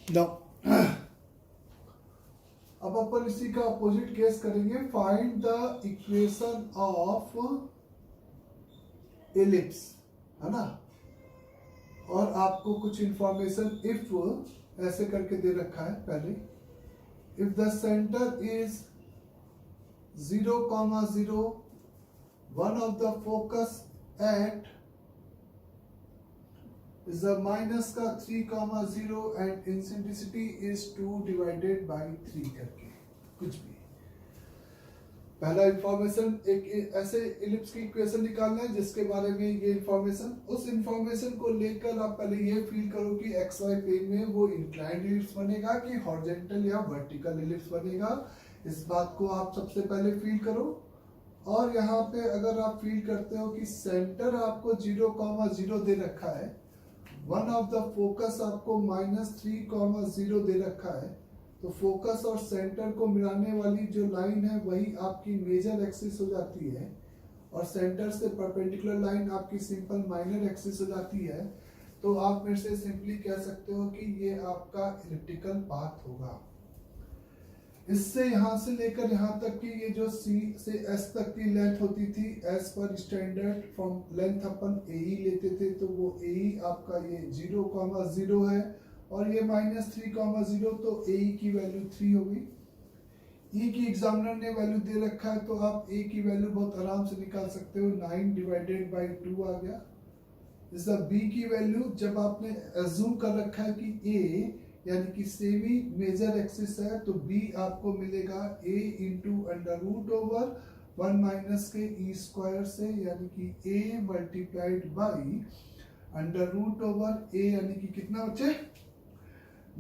Now अब अपन इसी का अपोजिट केस करेंगे. Find the equation of ellipse, है ना. और आपको कुछ इंफॉर्मेशन इफ ऐसे करके दे रखा है पहले. If the centre is 0,0, one of the focus at is the minus का 3,0 and eccentricity is 2 divided by 3 करके कुछ भी. पहला इंफॉर्मेशन एक ऐसे इलिप्स की इक्वेशन निकालना है जिसके बारे में ये इंफॉर्मेशन, उस इंफॉर्मेशन को लेकर आप पहले ये फील करो कि एक्स वाई प्लेन में वो इंक्लाइंड इलिप्स बनेगा कि हॉरिजॉन्टल या वर्टिकल इलिप्स बनेगा. इस बात को आप सबसे पहले फील करो. और यहाँ पे अगर आप फील करते हो कि सेंटर आपको 0,0 दे रखा है, वन ऑफ द फोकस आपको -3,0 दे रखा है, तो फोकस और सेंटर को मिलाने वाली जो लाइन है वही आपकी मेजर एक्सिस हो जाती है और सेंटर से परपेंडिकुलर लाइन आपकी सिंपल माइनर एक्सिस हो जाती है. तो आप मेरे से सिंपली कह सकते हो कि ये आपका इलिप्टिकल पाथ होगा. इससे यहां से लेकर यहां तक की ये जो C से S तक की लेंथ होती थी, as per standard from length अपन AE लेते थे, तो वो AE आपका ये 0,0 है और ये -3,0, तो AE की वैल्यू 3 हो गई. E की एग्जामिनर ने वैल्यू दे रखा है तो आप A की वैल्यू बहुत आराम से निकाल सकते हो, 9 डिवाइडेड बाई 2 आ गया. इस B की वैल्यू जब आपने एज्यूम कर रखा है कि A यानी कि सेमी मेजर एक्सिस है, तो B आपको मिलेगा A into under root over 1 minus के E स्क्वायर से, यानी कि A multiplied by under root over A, यानी कि कितना बचे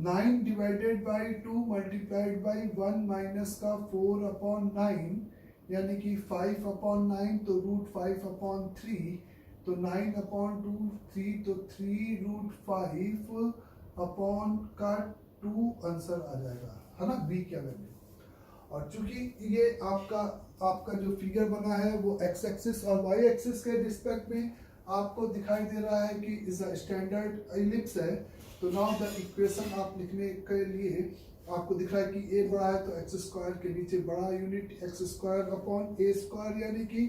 9 divided by 2 multiplied by 1 minus का 4/9, यानी कि 5/9, तो रूट 5/3, तो 9/2 3, तो 3√5 अपॉन का 2 आंसर आ जाएगा, है ना, बी क्या वैल्यू. और चूंकि ये आपका जो फिगर बना है वो एक्स एक्सिस और वाई एक्सिस के रिस्पेक्ट में आपको दिखाई दे रहा है कि इज अ स्टैंडर्ड इलिप्स है, तो नाउ द इक्वेशन आप लिखने के लिए आपको दिख रहा है कि ए बड़ा है तो एक्स स्क्वायर के नीचे बड़ा unit x square upon a square, यानी कि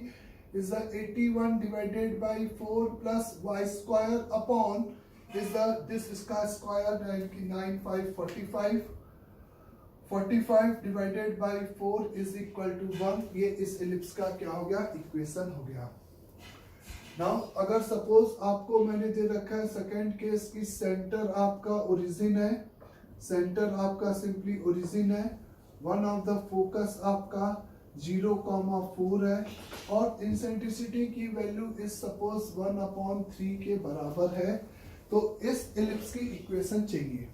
is the 81 divided by 4 plus y square upon is the this square, यानी कि 9 5 45 45 divided by 4 is equal to 1. ये इस एलिप्स का क्या हो गया, इक्वेशन हो गया. नाउ अगर सपोज आपको मैंने दे रखा है सेकंड केस की सेंटर आपका ओरिजिन है, सेंटर आपका सिंपली ओरिजिन है, वन ऑफ द फोकस आपका 0,4 है और इंसेंट्रिसिटी की वैल्यू इज सपोज 1/3 के बराबर है. तो इस इलिप्स की इक्वेशन चाहिए.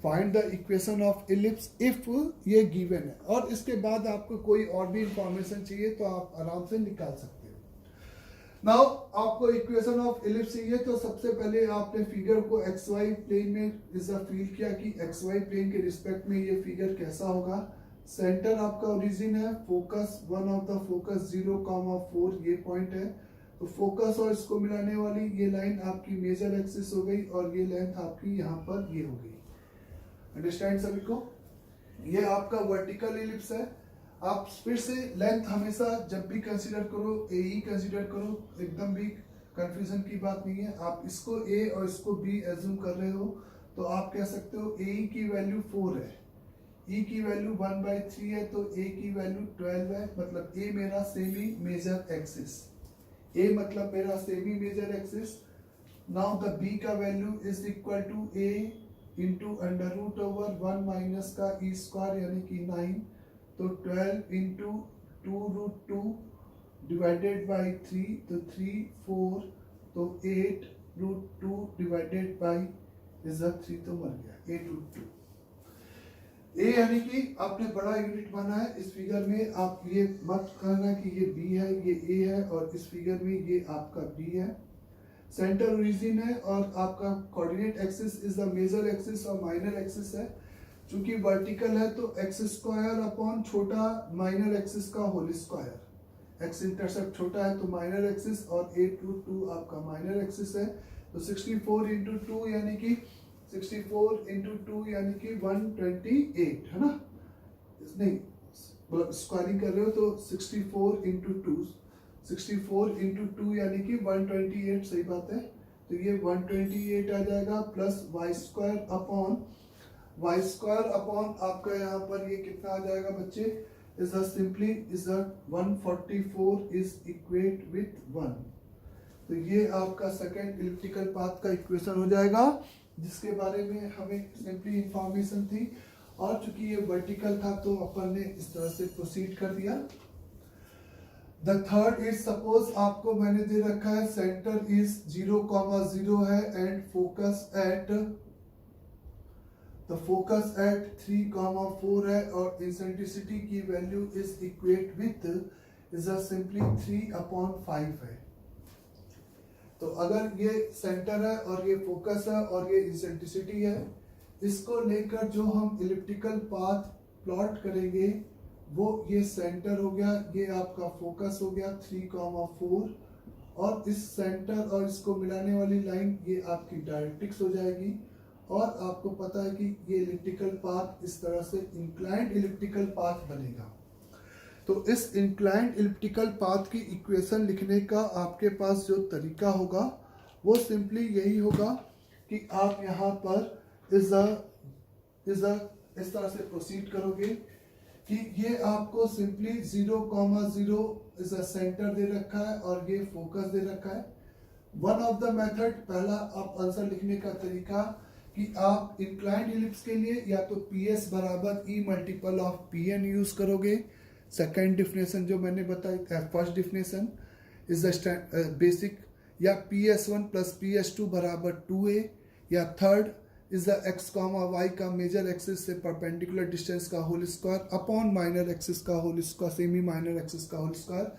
Find the equation of ellipse if ये गिवन है, और इसके बाद आपको कोई और भी इंफॉर्मेशन चाहिए तो आप आराम से निकाल सकते हो. नाउ आपको इक्वेशन ऑफ इलिप्स चाहिए तो सबसे पहले आपने फिगर को एक्स वाई प्लेन में इसे फील किया कि एक्स वाई प्लेन के रिस्पेक्ट में ये फिगर कैसा होगा. सेंटर आपका ओरिजिन है, focus one of the focus 0,4 ये पॉइंट है, तो फोकस और इसको मिलाने वाली ये लाइन आपकी मेजर एक्सिस हो गई और ये लेंथ आपकी यहाँ पर ये हो गई. अंडरस्टैंड सभी को. ये आपका वर्टिकल इलिप्स है. आप फिर से लेंथ हमेशा जब भी कंसीडर करो AE कंसीडर करो, एकदम भी कंफ्यूजन की बात नहीं है. आप इसको A और इसको B एज्यूम कर रहे हो तो आप कह सकते हो AE की वैल्यू 4 है, E की वैल्यू 1/3 है, तो A की वैल्यू 12 है. मतलब A मेरा सेमी मेजर एक्सिस, A मतलब मेरा semi major axis. Now the B का value is equal to A into under root over 1 minus का E स्क्वायर, यानी कि 9, तो 12 इंटू 2√2 डिवाइडेड बाई 3, तो 3 4, तो 8√2 डिवाइडेड बाई इज 3, तो मर गया 8√2. ए यानी कि आपने बड़ा यूनिट माना है. इस फिगर में आप ये मत कहना कि ये B है, ये A है, और इस फिगर में ये आपका B है. सेंटर ओरिजिन है और आपका coordinate axis is the major axis और माइनर एक्सिस है. चूंकि वर्टिकल है तो एक्स स्क्वायर अपॉन छोटा माइनर एक्सिस का होल स्क्वायर, एक्स इंटरसेप्ट छोटा है तो माइनर एक्सिस और 8√2 आपका माइनर एक्सिस है. तो 64 इंटू 2 यानी कि 64 इंटू 2 यानी कि 128 है ना, नहीं स्क्वायरिंग कर रहे हो तो 64 इंटू 2, 64 इंटू 2 यानी कि 128, सही बात है। तो ये 128 आ जाएगा प्लस वाई स्क्वायर अपॉन आपका यहाँ पर ये कितना आ जाएगा बच्चे, is simply is 144 is equate with 1। तो ये आपका सेकंड इलिप्टिकल पाथ का इक्वेशन हो जाएगा, जिसके बारे में हमें सिंपली इंफॉर्मेशन थी। और चूंकि ये वर्टिकल था तो अपन ने इस तरह से प्रोसीड कर दिया। द थर्ड इज सपोज आपको मैंने दे रखा है सेंटर इज 0,0 है एंड फोकस एट 3,4 है और इंसेंट्रिसिटी की value is equate with is simply 3/5 है। तो अगर ये सेंटर है और ये फोकस है और ये इंसेंट्रिसिटी है, इसको लेकर जो हम इलिप्टिकल पाथ प्लॉट करेंगे वो ये सेंटर हो गया, ये आपका फोकस हो गया 3,4 और इस सेंटर और इसको मिलाने वाली लाइन ये आपकी डायरेक्ट्रिक्स हो जाएगी। और आपको पता है कि ये इलिप्टिकल पाथ इस तरह से इंक्लाइंड इलिप्टिकल पाथ बनेगा। तो इस इंक्लाइंड इलिप्टिकल पाथ की इक्वेशन लिखने का आपके पास जो तरीका होगा वो सिंपली यही होगा कि आप यहाँ पर इस तरह से प्रोसीड करोगे कि ये आपको सिंपली 0,0 इज अ सेंटर दे रखा है और ये फोकस दे रखा है। वन ऑफ द मेथड, पहला आप आंसर लिखने का तरीका कि आप इंक्लाइंड इलिप्स के लिए या तो PS बराबर E multiple of PN use करोगे। सेकेंड डिफिनेशन जो मैंने बताई, first definition is the basic, या PS1 प्लस PS2 बराबर 2A, या third is the x, y का मेजर एक्सिस से परपेंडिकुलर डिस्टेंस का whole square upon minor axis का whole square, semi minor axis का होल स्क्वायर।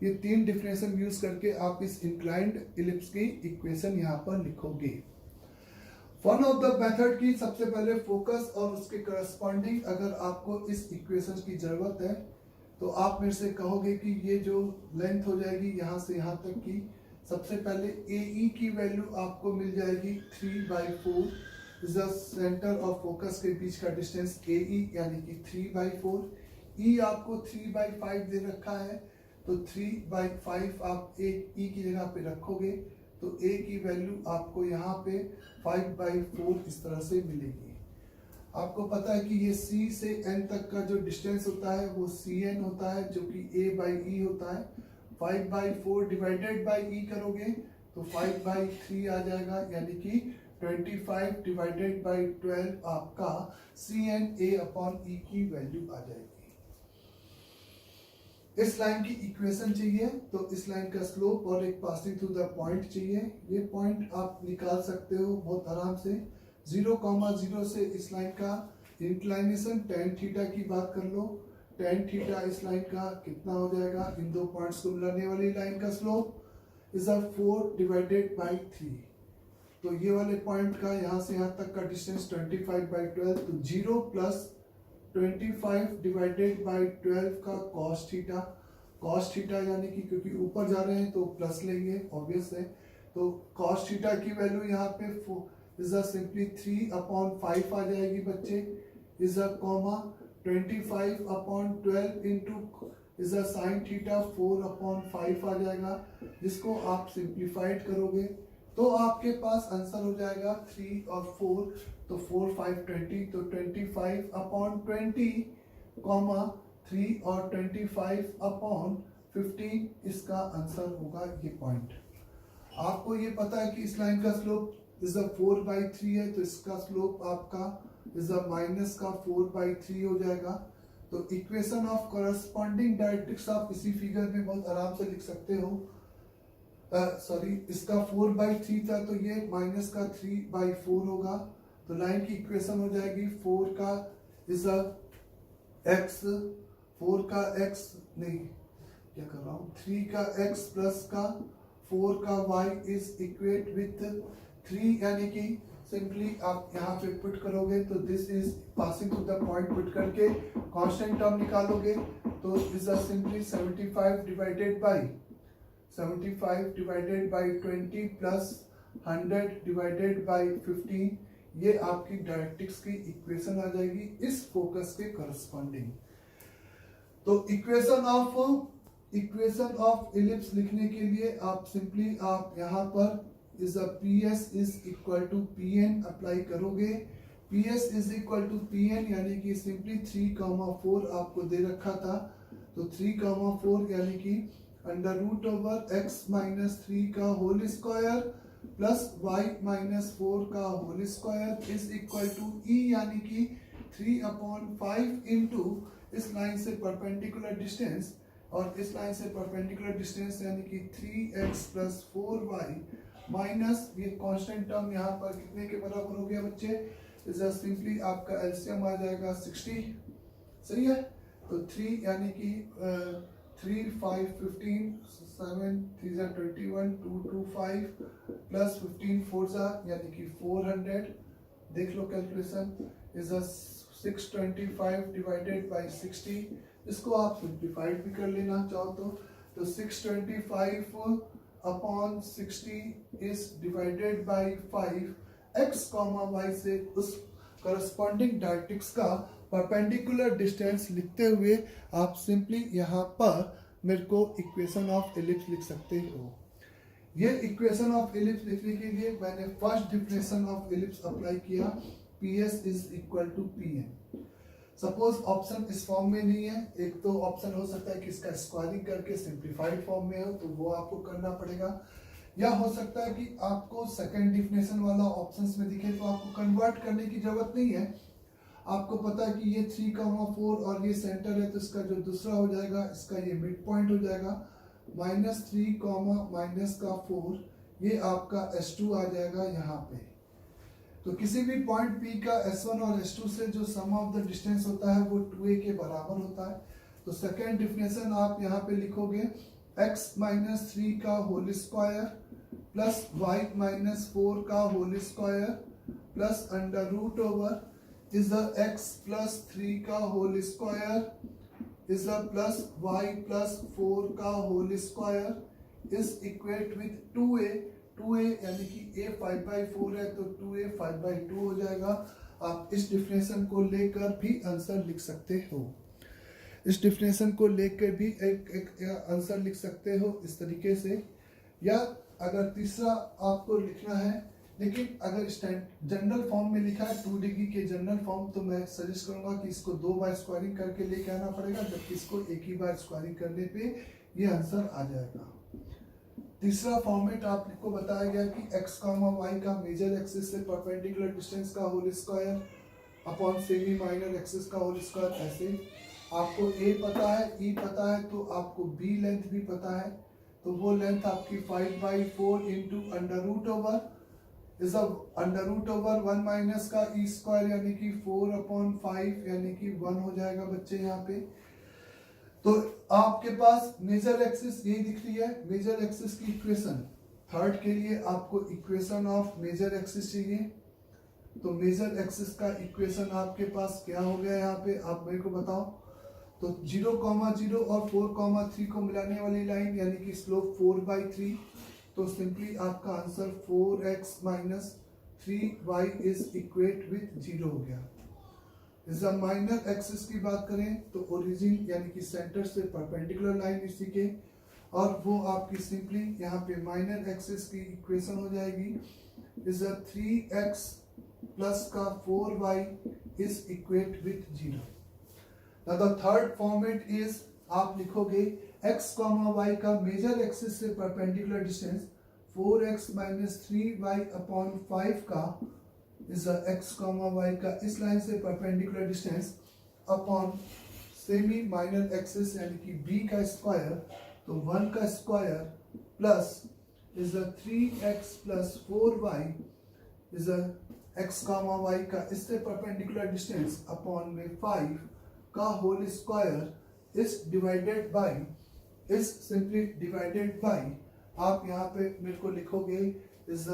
ये तीन डिफिनेशन यूज करके आप इस इंक्लाइंड इलिप्स की इक्वेशन यहाँ पर लिखोगे। वन ऑफ द मेथड की सबसे पहले फोकस और उसके करस्पॉन्डिंग अगर आपको इस इक्वेशन की जरूरत है तो आप मेरे से कहोगे कि ये जो लेंथ हो जाएगी यहाँ से यहाँ तक की, सबसे पहले AE की वैल्यू आपको मिल जाएगी 3/4 इज द सेंटर और फोकस के बीच का डिस्टेंस AE यानी कि 3/4। E आपको 3/5 दे रखा है तो 3/5 आप E की जगह पे रखोगे तो A की वैल्यू आपको यहाँ पे 5/4 इस तरह से मिलेगी। आपको पता है कि ये C से N तक का जो डिस्टेंस होता है वो CN होता है जो कि A/E होता है। 5/4 डिवाइडेड बाई E करोगे तो 5/3 आ जाएगा, यानी कि 25 डिवाइडेड बाई 12 आपका CN A/E की वैल्यू आ जाएगी। इस लाइन की इक्वेशन चाहिए तो इस लाइन का स्लोप और एक पासिंग थ्रू द पॉइंट चाहिए। ये पॉइंट आप निकाल सकते हो बहुत आराम से। 0,0 से इस लाइन का इंक्लाइनेशन tan थीटा की बात कर लो, tan थीटा इस लाइन का कितना हो जाएगा, इन दो पॉइंट्स को मिलाने वाली लाइन का स्लोप इज 4 डिवाइडेड बाई 3। तो ये वाले पॉइंट का यहाँ से यहाँ तक का डिस्टेंस 25/12, तो 0 प्लस 25 डिवाइडेड बाई 12 का cos थीटा यानी कि क्योंकि ऊपर जा रहे हैं तो प्लस लेंगे, ऑब्वियस है। तो cos थीटा की वैल्यू यहाँ पे इज सिंपली 3/5 आ जाएगी बच्चे, is comma 25/12 into is sine theta 4/5 आ जाएगा, जिसको आप सिंप्लीफाइड करोगे तो आपके पास आंसर हो जाएगा 3 और 4, तो 4 5 20, तो 25/20 कॉमा 3 और 25/15 इसका आंसर होगा ये पॉइंट। आपको ये पता है कि इस लाइन का स्लोप इज 4/3 है, तो इसका स्लोप आपका इज माइनस का 4/3 हो जाएगा। तो इक्वेशन ऑफ करस्पॉन्डिंग डायरेक्ट्रिक्स आप इसी फिगर में बहुत आराम से लिख सकते हो। सॉरी, इसका 4/3 था तो ये माइनस का 3/4 होगा। तो लाइन की इक्वेशन हो जाएगी 4 का इज x, 4 का x नहीं क्या कर रहा हूँ, 3 का x प्लस का 4 का y इज इक्वेट विथ 3, यानी कि सिंपली आप यहाँ पे पुट करोगे तो this is passing to the point, put करके कांस्टेंट टर्म निकालोगे तो is simply 75 divided by 20 plus 100 divided by 15, ये आपकी डायरेक्ट्रिक्स की इक्वेशन आ जाएगी इस फोकस के करस्पॉन्डिंग। तो इक्वेशन ऑफ इलिप्स लिखने के लिए आप सिंपली आप यहाँ पर is a PS is equal to PN apply करोगे। PS is equal to PN यानी कि सिंपली 3,4 आपको दे रखा था, तो 3,4 यानी कि under root over x minus 3 का whole square plus y minus 4 का whole square is equal to E यानी कि 3/5 इंटू इस लाइन से परपेंडिकुलर डिस्टेंस, और इस लाइन से परपेंडिकुलर डिस्टेंस यानी कि 3x प्लस 4y माइनस ये कांस्टेंट टर्म यहाँ पर कितने के बराबर हो गया बच्चे, इज सिंपली आपका एलसीएम आ जाएगा 60, सही है। तो 3 यानी कि 3 5 15 7 3 21 2 2 5 प्लस 15 4 यानी कि 400, देख लो कैलकुलेशन, इज 625 डिवाइडेड बाई 60। इसको आप सिंप्लीफाइड भी कर लेना चाहो तो 625 upon 60 is divided by 5, x comma y से उस करस्पॉन्डिंग डायरेक्ट्रिक्स का परपेंडिकुलर डिस्टेंस लिखते हुए आप सिंपली यहाँ पर मेरे को इक्वेशन ऑफ इलिप्स लिख सकते हो। ये इक्वेशन ऑफ इलिप्स लिखने के लिए मैंने first definition of ellipse apply किया, PS is equal to PN। Suppose option इस फॉर्म में नहीं है, एक तो ऑप्शन हो सकता है कि इसका स्क्वायरिंग करके सिंप्लीफाइड फॉर्म में हो, तो वो आपको करना पड़ेगा, या हो सकता है कि आपको सेकंड डिफिनेशन वाला ऑप्शंस में दिखे तो आपको कन्वर्ट करने की जरूरत नहीं है। आपको पता है कि ये 3,4 और ये सेंटर है, तो इसका जो दूसरा हो जाएगा इसका ये मिड पॉइंट हो जाएगा, -3, माइनस का 4, ये आपका S2 आ जाएगा यहाँ पे। तो किसी भी पॉइंट P का S1 और S2 से जो सम ऑफ द डिस्टेंस होता है वो 2a के बराबर होता है। तो सेकेंड डिफिनेशन आप यहाँ पे लिखोगे x माइनस 3 का whole square plus y minus 4 का whole square plus under root over is x plus 3 का whole square is plus y plus 4 का whole square is equate with 2a यानी कि a 5/4 है तो 2a 5/2 हो जाएगा। आप इस डिफिनेशन को लेकर भी आंसर लिख सकते हो, इस डिफिनेशन को लेकर भी एक आंसर लिख सकते हो इस तरीके से। या अगर तीसरा आपको लिखना है, लेकिन अगर जनरल फॉर्म में लिखा है 2 डिग्री के जनरल फॉर्म, तो मैं सजेस्ट करूंगा कि इसको 2 बार स्क्वायरिंग करके लेके आना पड़ेगा, जबकि इसको एक ही बार स्क्वायरिंग करने पे ये आंसर आ जाएगा। तीसरा फॉर्मेट आपको बताया गया कि x, y का मेजर एक्सिस से परपेंडिकुलर डिस्टेंस का whole square upon semi minor axis का होल स्क्वायर। ऐसे आपको a पता है, e पता है, तो आपको b लेंथ भी पता है, तो वो लेंथ आपकी 5/4 into under root over is under root over 1 minus का e स्क्वायर यानी कि 4/5 यानी कि 1 हो जाएगा बच्चे यहाँ पे। तो आपके पास मेजर एक्सिस यही दिख रही है, मेजर एक्सिस की इक्वेशन थर्ड के लिए आपको इक्वेशन ऑफ मेजर एक्सिस चाहिए। तो मेजर एक्सिस का इक्वेशन आपके पास क्या हो गया यहाँ पे, आप मेरे को बताओ। तो 0,0 और 4,3 को मिलाने वाली लाइन यानी कि स्लोप 4/3, तो सिंपली आपका answer 4x minus 3y is equate with 0 हो गया। इस माइनर एक्सिस की बात करें तो ओरिजिन यानी कि सेंटर से परपेंडिकुलर लाइन इसी के, और वो आपकी सिंपली यहाँ पे माइनर एक्सिस की इक्वेशन हो जाएगी इज 3x प्लस का 4y is equate with 0। Now the third format is आप लिखोगे x, y का मेजर एक्सिस से perpendicular distance 4x minus 3y upon 5 का इज x, y का इस लाइन से perpendicular distance upon semi minor axis यानी कि b का स्क्वायर, तो 1 का square plus is 3x plus 4y is x, y का इससे परपेंडिकुलर डिस्टेंस अपॉन में 5 का whole square is divided by is simply divided by आप यहाँ पे मेरे को लिखोगे इज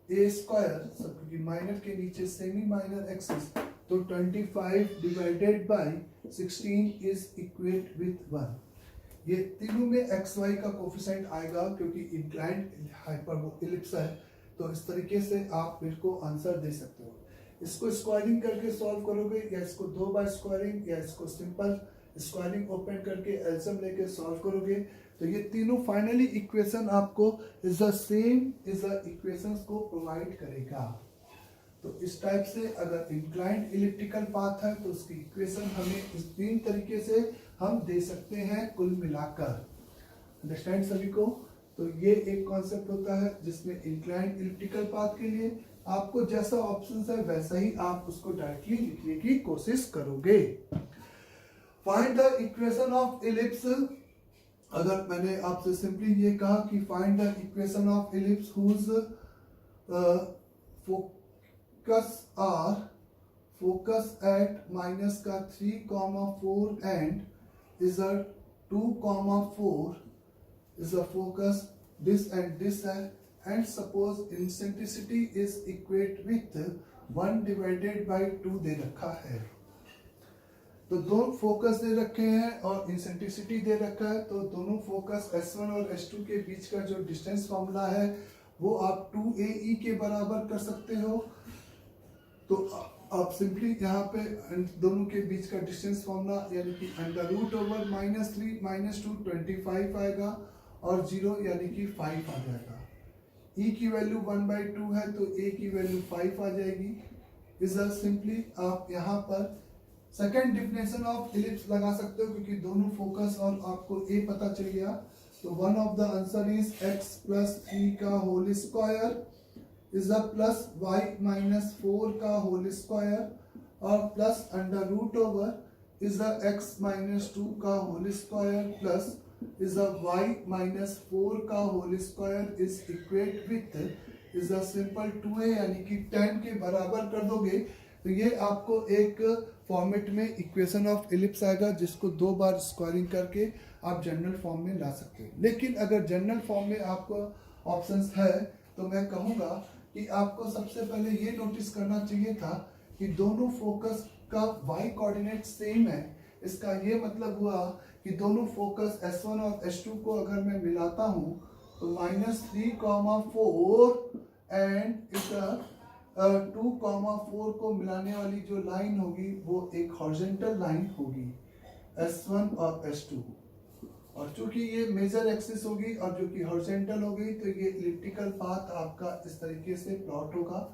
ए स्क्वायर, सब क्योंकि माइनर के नीचे सेमी माइनर एक्सिस, तो 25 divided by 16 is equate with 1। ये तीनों में xy का कोफिशिएंट आएगा क्योंकि इंक्लाइंड हाइपरबोलिक इलिप्स है, तो इस तरीके से आप मेरे को आंसर दे सकते हो। इसको स्क्वायरिंग करके सॉल्व करोगे या इसको 2 बार स्क्वायरिंग या इसको सिंपल स्क्वायरिंग ओपन करके एलसीएम लेके सॉल्व करोगे तो ये तीनों फाइनली इक्वेशन आपको इज द इक्वेशंस को प्रोवाइड करेगा। तो इस टाइप से अगर इंक्लाइंड इलिप्टिकल पाथ है तो उसकी इक्वेशन हमें इस 3 तरीके से हम दे सकते हैं कुल मिलाकर। अंडरस्टैंड सभी को? तो ये एक कॉन्सेप्ट होता है जिसमें इंक्लाइंड इलिप्टिकल पाथ के लिए आपको जैसा ऑप्शन है वैसा ही आप उसको डायरेक्टली लिखने की कोशिश करोगे। Find the equation of ellipse. अगर मैंने आपसे सिंपली ये कहा कि find the equation of ellipse whose focus at minus का 3,4 and is a 2,4 is the focus, this and this है, and suppose eccentricity is equate with 1 divided by 2 दे रखा है। तो दो फोकस दे रखे हैं और इंसेंट्रिसिटी दे रखा है, तो दोनों फोकस S1 और S2 के बीच का जो डिस्टेंस फॉर्मूला है वो आप 2AE के बराबर कर सकते हो। तो आप सिंपली यहाँ पे दोनों के बीच का डिस्टेंस फॉर्मूला यानी कि अंडर रूट ओवर -3 - 2 25 आएगा और 0 यानी कि 5 आ जाएगा। E की वैल्यू 1/2 है तो A की वैल्यू 5 आ जाएगी। इज सिंपली आप यहाँ पर सेकेंड डिफिनेशन ऑफ इलिप्स लगा सकते हो क्योंकि दोनों फोकस और आपको A पता चल गया। तो one of the answer is x + 3 का whole square is a plus y - 4 का होल स्क्वायर और plus under root over is a x - 2 का whole square plus is a y - 4 का whole square is equate with is a simple 2a यानी कि 10 के बराबर कर दोगे तो ये आपको एक फॉर्मेट में इक्वेशन ऑफ इलिप्स आएगा जिसको 2 बार स्क्वायरिंग करके आप जनरल फॉर्म में ला सकते हो। लेकिन अगर जनरल फॉर्म में आपको ऑप्शंस है तो मैं कहूँगा कि आपको सबसे पहले ये नोटिस करना चाहिए था कि दोनों फोकस का y कोऑर्डिनेट सेम है। इसका ये मतलब हुआ कि दोनों फोकस S1 और S2 को अगर मैं मिलाता हूँ तो -3,4 एंड इस 2,4 को मिलाने वाली जो लाइन होगी वो एक हॉरिजॉन्टल लाइन होगी S1 और S2 और चूंकि ये मेजर एक्सिस होगी और जो कि हॉरिजॉन्टल हो गई तो ये इलिप्टिकल पाथ आपका इस तरीके से प्लॉट होगा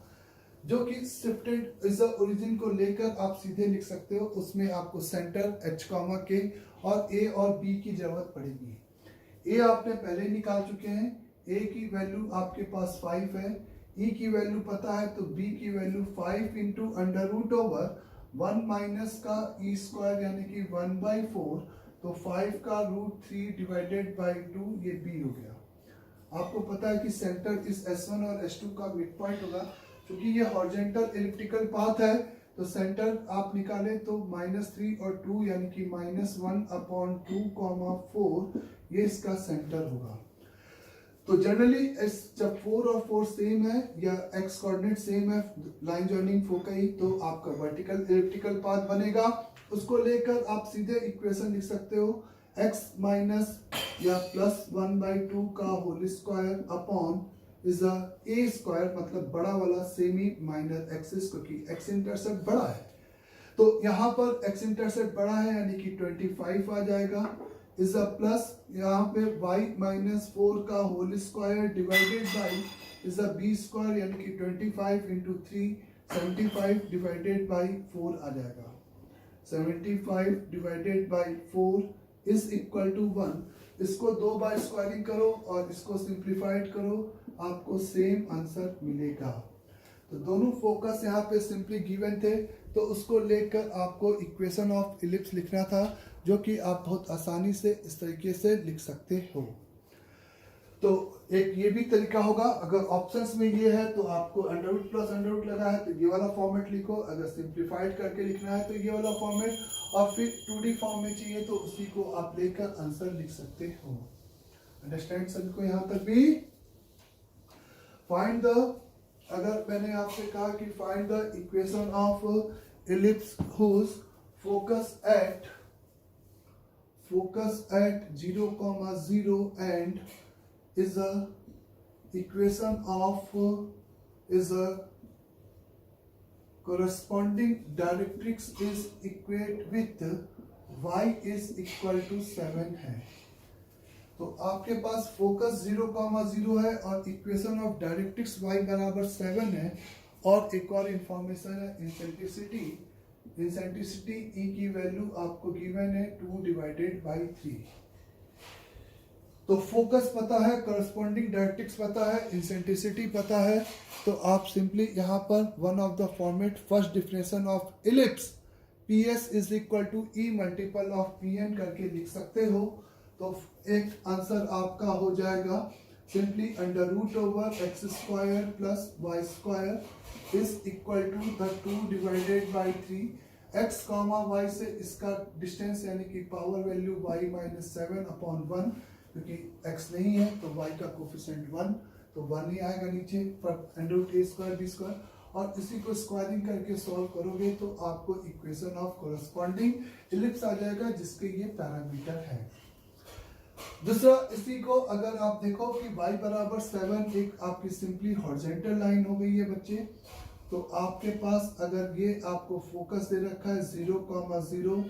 जो कि शिफ्टेड इज द ओरिजिन को लेकर आप सीधे लिख सकते हो। उसमें आपको सेंटर H, K और A और B की जरूरत पड़ेगी। A आपने पहले निकाल चुके हैं, A की वैल्यू आपके पास 5 है, E की वैल्यू पता है तो B की value 5 into under root over 1 minus का E स्क्वायर यानी कि 1/4 तो 5 का रूट 3 डिवाइडेड बाई 2 ये B हो गया। आपको पता है कि सेंटर इस S1 और S2 का मिड पॉइंट होगा। क्योंकि ये हॉरिजॉन्टल इलिप्टिकल पाथ है तो सेंटर आप निकालें तो -3 और 2 यानी कि -1/2,4 ये इसका सेंटर होगा। तो जनरली जब 4 और 4 सेम है या x कोऑर्डिनेट सेम है लाइन जॉइनिंग फोकई तो आपका वर्टिकल इलिप्टिकल पाथ बनेगा। उसको लेकर आप सीधे इक्वेशन लिख सकते हो x माइनस या प्लस 1/2 का whole square upon is a square मतलब बड़ा वाला सेमी माइनर एक्सिस क्योंकि x इंटरसेप्ट बड़ा है तो यहाँ पर x इंटरसेप्ट बड़ा है यानी कि 25 आ जाएगा इज अ प्लस यहाँ पे y - 4 का whole square divided by is a b square यानी कि 25 इंटू 3 75 डिवाइडेड बाई 4 आ जाएगा। 75 divided by 4 is equal to 1। इसको 2 बार स्क्वायरिंग करो और इसको सिंप्लीफाइड करो आपको सेम आंसर मिलेगा। तो दोनों फोकस यहाँ पे सिंपली गिवन थे तो उसको लेकर आपको इक्वेशन ऑफ इलिप्स लिखना था जो कि आप बहुत आसानी से इस तरीके से लिख सकते हो। तो एक ये भी तरीका होगा अगर ऑप्शंस में ये है तो आपको under root plus under root लगा है तो ये वाला फॉर्मेट लिखो, अगर सिंप्लीफाइड करके लिखना है तो ये वाला फॉर्मेट और फिर 2D फॉर्म में चाहिए तो उसी को आप लेकर आंसर लिख सकते हो। अंडरस्टैंड सभी को यहाँ तक भी? फाइंड द अगर मैंने आपसे कहा कि find the equation of ellipse whose focus at 0,0 and equation of is a corresponding directrix is equate with y is equal to 7 है। तो आपके पास फोकस 0,0 है और इक्वेशन ऑफ डायरेक्ट्रिक्स y बराबर 7 है। और एक और इंफॉर्मेशन है इंसेंट्रिसिटी ई की वैल्यू आपको गिवन है 2/3। तो फोकस पता है, करस्पॉन्डिंग डायरेक्ट्रिक्स पता है, इंसेंट्रिसिटी पता है, तो आप सिंपली यहाँ पर one of the format first definition of ellipse PS is equal to e multiple of PN करके लिख सकते हो। तो एक आंसर आपका हो जाएगा simply under root over x square plus y square is equal to the 2/3 x comma y से इसका डिस्टेंस यानी कि पावर वैल्यू y - 7/1 क्योंकि x नहीं है तो y का कोफिशिएंट 1 तो 1 ही आएगा नीचे पर √a² b² और इसी को स्क्वायरिंग करके सॉल्व करोगे तो आपको इक्वेशन ऑफ कोरस्पॉन्डिंग इलिप्स आ जाएगा जिसके ये पैरामीटर है। दूसरा इसी को अगर आप देखो कि y बराबर 7 एक आपकी सिंपली हॉरिजॉन्टल लाइन हो गई है बच्चे। तो आपके पास अगर ये आपको फोकस दे रखा है 0,0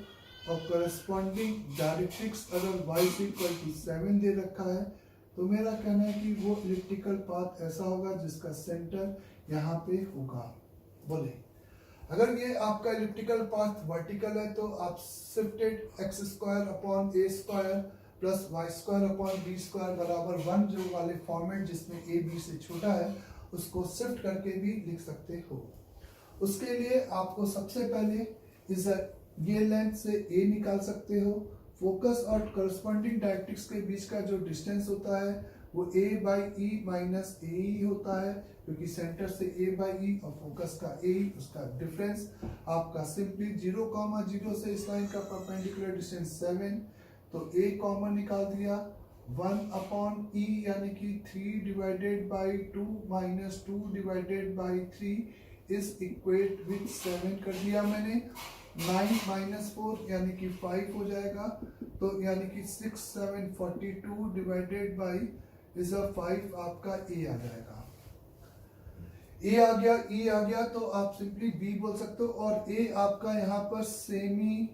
और करस्पॉन्डिंग डायरेक्ट्रिक्स अगर y इक्वल टू 7 दे रखा है तो मेरा कहना है कि वो इलिप्टिकल पाथ ऐसा होगा जिसका सेंटर यहाँ पे होगा। बोले अगर ये आपका इलिप्टिकल पाथ वर्टिकल है तो आप शिफ्टेड x² प्लस y² बराबर 1 जो वाले फॉर्मेट जिसमें a b से छोटा है उसको शिफ्ट करके भी लिख सकते हो। उसके लिए आपको सबसे पहले इस ये लेंथ से a निकाल सकते हो। फोकस और करस्पॉन्डिंग डायरेक्ट्रिक्स के बीच का जो डिस्टेंस होता है वो a/e माइनस ae होता है क्योंकि सेंटर से a/e और फोकस का a उसका डिफरेंस आपका सिंपली 0,0 से इस लाइन का परपेंडिकुलर डिस्टेंस 7 तो a कॉमन निकाल दिया 1/e यानी कि 3/2 माइनस 2/3 इज इक्वेट विथ 7 कर दिया मैंने। 9 - 4 यानी कि 5 हो जाएगा तो यानी कि 6 7 42 डिवाइडेड बाई इज अ 5 आपका a आ जाएगा। a आ गया e आ गया तो आप सिंपली b बोल सकते हो और a आपका यहाँ पर सेमी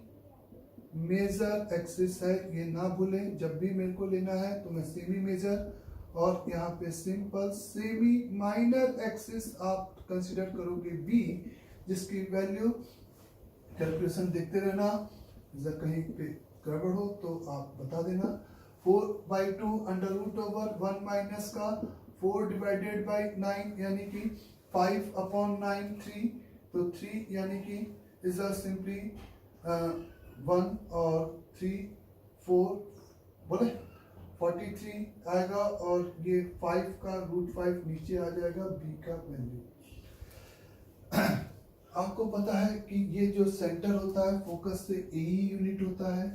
मेजर एक्सिस है ये ना भूलें। जब भी मेरे को लेना है तो मैं सेमी मेजर और यहाँ पे सिंपल सेमी माइनर एक्सिस आप कंसीडर करोगे b जिसकी वैल्यू कैलकुलेशन देखते रहना जब कहीं पे गड़बड़ हो तो आप बता देना। 4/2 अंडर रूट ओवर 1 माइनस का 4/9 यानी कि 5/9 3 तो 3 यानी कि इज अ सिंपली 1 और 3 4 बोले 43 आएगा और ये 5 का √5 नीचे आ जाएगा b का वैल्यू। आपको पता है कि ये जो सेंटर होता है फोकस से AE यूनिट होता है।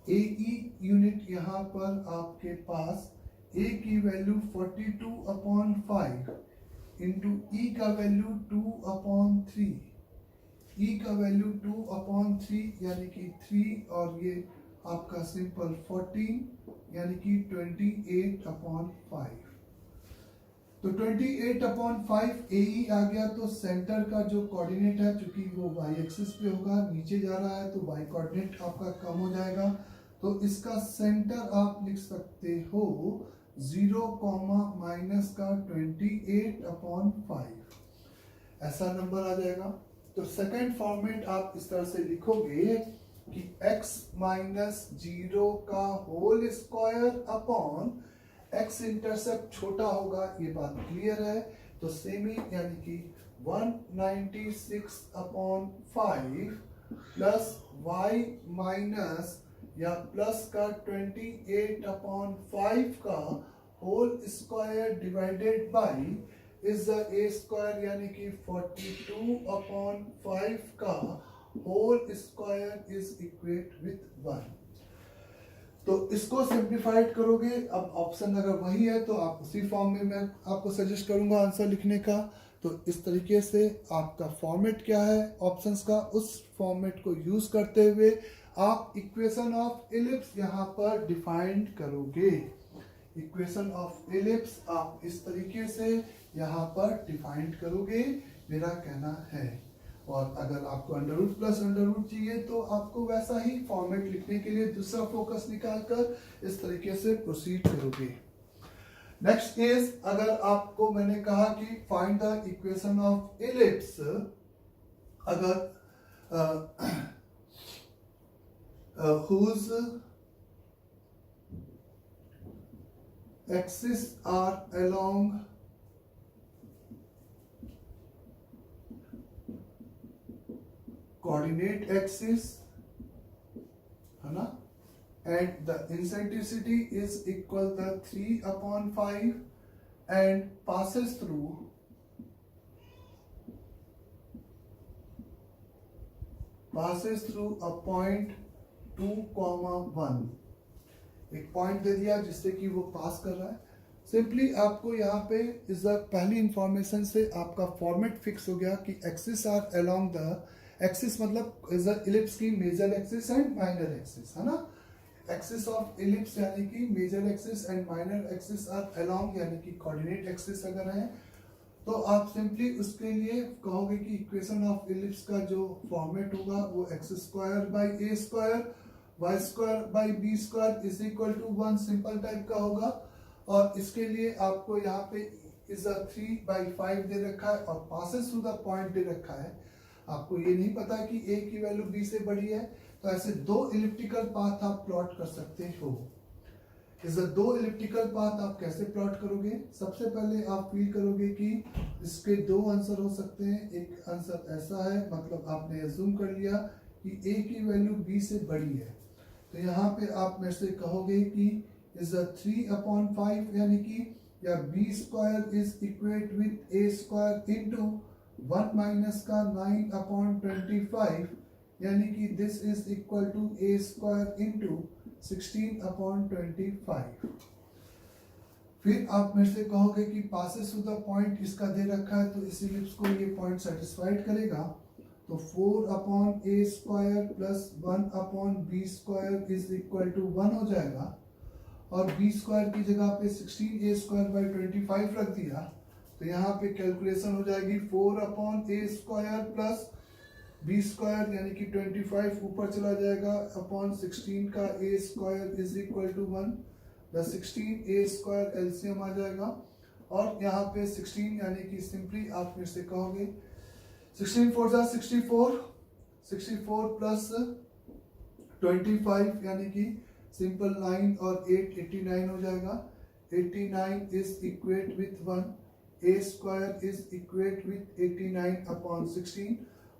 AE यूनिट यहाँ पर आपके पास A की वैल्यू 42/5 इंटू E का वैल्यू 2/3 E का वैल्यू 2/3 यानी कि 3 और ये आपका सिंपल 14 यानी कि 28/5 तो 28/5 AE आ गया तो सेंटर का जो कोऑर्डिनेट है चूंकि वो y एक्सिस पे होगा नीचे जा रहा है तो y कोऑर्डिनेट आपका कम हो जाएगा तो इसका सेंटर आप लिख सकते हो 0, माइनस का 28/5 ऐसा नंबर आ जाएगा। तो सेकंड फॉर्मेट आप इस तरह से लिखोगे कि x - 0 का whole square upon x intercept छोटा होगा ये बात क्लियर है तो सेमी यानी कि 196/5 प्लस y माइनस या प्लस का 28/5 का whole square divided by is the a² यानी कि 42/5 का whole square is equate with 1। तो इसको सिंप्लीफाइड करोगे। अब ऑप्शन अगर वही है तो आप उसी फॉर्म में मैं आपको सजेस्ट करूंगा आंसर लिखने का। तो इस तरीके से आपका फॉर्मेट क्या है ऑप्शंस का उस फॉर्मेट को यूज करते हुए आप इक्वेशन ऑफ इलिप्स यहाँ पर डिफाइंड करोगे। इक्वेशन ऑफ एलिप्स आप इस तरीके से यहाँ पर डिफाइन करोगे, मेरा कहना है। और अगर आपको under root plus under root चाहिए तो आपको वैसा ही फॉर्मेट लिखने के लिए दूसरा फोकस निकालकर इस तरीके से प्रोसीड करोगे। नेक्स्ट इज, अगर आपको मैंने कहा कि find the equation of ellipse, अगर whose axes are along coordinate axis, है ना, and the eccentricity is equal to 3/5 and passes through a point 2,1। एक पॉइंट दे दिया जिससे कि वो पास कर रहा है। सिंपली आपको यहाँ पे इस पहली इंफॉर्मेशन से आपका फॉर्मेट फिक्स हो गया कि axis are along the axis, मतलब इज द इलिप्स की major axis and minor axis, है ना। एक्सिस ऑफ इलिप्स यानी कि major axis and minor axis are along यानी कि कोऑर्डिनेट एक्सिस अगर है तो आप सिंपली उसके लिए कहोगे कि इक्वेशन ऑफ इलिप्स का जो फॉर्मेट होगा वो x square by a square y square by b square is equal to 1 simple type का होगा। और इसके लिए आपको यहाँ पे इज 3/5 दे रखा है और पासेस थ्रू द पॉइंट दे रखा है। आपको ये नहीं पता कि ए की वैल्यू बी से बड़ी है, तो ऐसे दो इलिप्टिकल पाथ आप प्लॉट कर सकते हो। इस दो इलिप्टिकल पाथ आप कैसे प्लॉट करोगे? सबसे पहले आप फील करोगे कि इसके दो आंसर हो सकते हैं। एक आंसर ऐसा है, मतलब आपने अज्यूम कर लिया कि ए की वैल्यू बी से बड़ी है, तो यहाँ पे आप मेरे से कहोगे कि इज 3/5 यानी कि या b square is equate with a square into 1 minus का 9/25 यानी कि this is equal to a square into 16/25। फिर आप मेरे से कहोगे कि पासेस टू द पॉइंट इसका दे रखा है, तो इस इलिप्स को ये पॉइंट सेटिस्फाइड करेगा। तो 4/a square plus 1/b square is equal to 1 हो जाएगा। और b स्क्वायर की जगह पे 16a स्क्वायर बाई 25 रख दिया, तो यहाँ पे कैलकुलेशन हो जाएगी 4/a square plus b square यानी कि 25 ऊपर चला जाएगा अपॉन 16 का a square is equal to 1। The 16a square LCM आ जाएगा और यहाँ पे 16 यानी कि सिंपली आप मेरे से कहोगे 16 4 जा 64 प्लस 25 यानी कि सिंपल 9 और 8 89 हो जाएगा। 89 is equate with 1, a square is equate with 89/16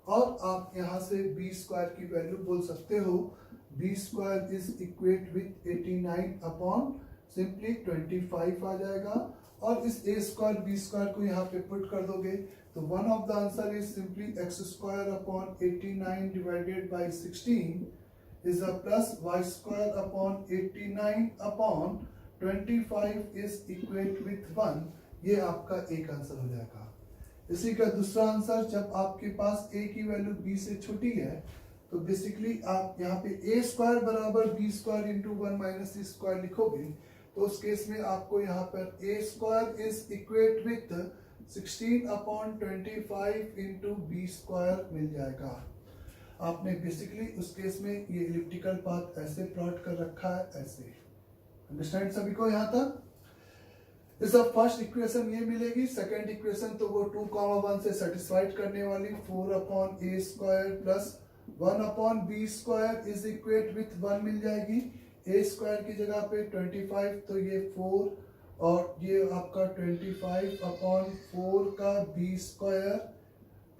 और आप यहाँ से b स्क्वायर की वैल्यू बोल सकते हो। b square is equate with 89 upon simply 25 आ जाएगा और इस a स्क्वायर b स्क्वायर को यहाँ पे पुट कर दोगे तो one of the answer is simply x square upon 89 divided by 16 is a plus y square upon 89 upon 25 is equate with 1। ये आपका एक आंसर हो जाएगा। इसी का दूसरा आंसर, जब आपके पास a की वैल्यू b से छोटी है तो बेसिकली आप यहाँ पे a स्क्वायर बराबर b स्क्वायर इंटू 1 माइनस c स्क्वायर लिखोगे, तो उस केस में आपको यहाँ पर a square is equate with 16/25 into b square मिल जाएगा। आपने बेसिकली उस केस में ये इलिप्टिकल पाथ ऐसे प्लॉट कर रखा है, ऐसे। अंडरस्टैंड सभी को यहाँ तक? इस फर्स्ट इक्वेशन ये मिलेगी। सेकंड इक्वेशन तो वो 2,1 से सेटिस्फाइड करने वाली 4/a square plus 1/b square is equate with 1 मिल जाएगी। a स्क्वायर की जगह पे 25 तो ये 4 और ये आपका 25/4 का b square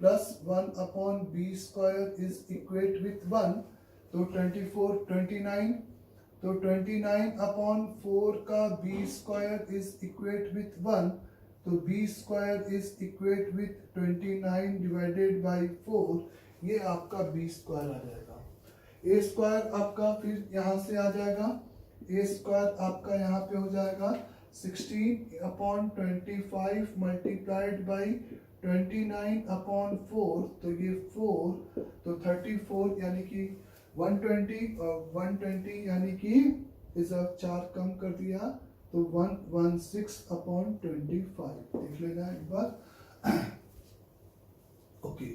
plus 1/b square is equate with 1, तो 29 तो 29/4 का b square is equate with 1, तो b square is equate with 29 divided by 4। ये आपका b स्क्वायर आ जाएगा। a स्क्वायर आपका फिर यहाँ से आ जाएगा, a स्क्वायर आपका यहाँ पे हो जाएगा 16/25 मल्टीप्लाइड बाई 29/4, तो ये 4 तो 34 यानी कि 120 और 120 यानी कि इस 4 कम कर दिया तो 116/25 देख लेना एक बार। ओके,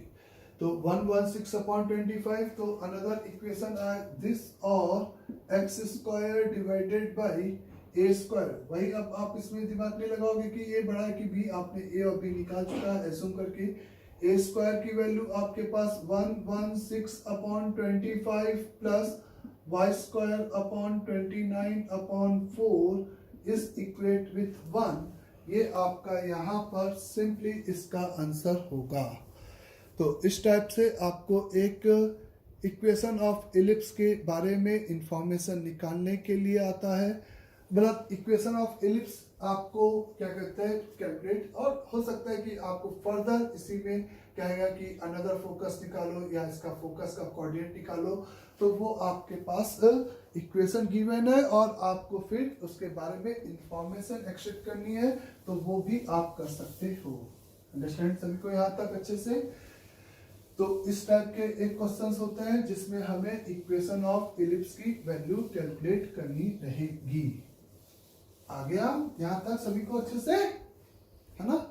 तो 116/25, तो अनदर इक्वेशन है दिस और x square divided by a square. वही अब आप इसमें दिमाग नहीं लगाओगे कि ये बड़ा है कि बी, आपने ए और बी निकाल चुका है एज्यूम करके। ए स्क्वायर की वैल्यू आपके पास 116/25 plus y square upon 29/4 is equate with 1। ये आपका यहाँ पर सिंपली इसका आंसर होगा। तो इस टाइप से आपको एक इक्वेशन ऑफ इलिप्स के बारे में इंफॉर्मेशन निकालने के लिए आता है। मतलब इक्वेशन ऑफ इलिप्स आपको क्या कहते हैं कैलकुलेट, और हो सकता है कि आपको फर्दर इसी में कहेगा कि अनदर फोकस निकालो या इसका फोकस का कोऑर्डिनेट निकालो, तो वो आपके पास इक्वेशन गिवन है और आपको फिर उसके बारे में इंफॉर्मेशन एक्सट्रैक्ट करनी है, तो वो भी आप कर सकते हो। अंडरस्टैंड सभी को यहाँ तक अच्छे से? तो इस टाइप के एक क्वेश्चंस होते हैं जिसमें हमें इक्वेशन ऑफ इलिप्स की वैल्यू कैलकुलेट करनी रहेगी। आ गया यहाँ तक सभी को अच्छे से, है ना?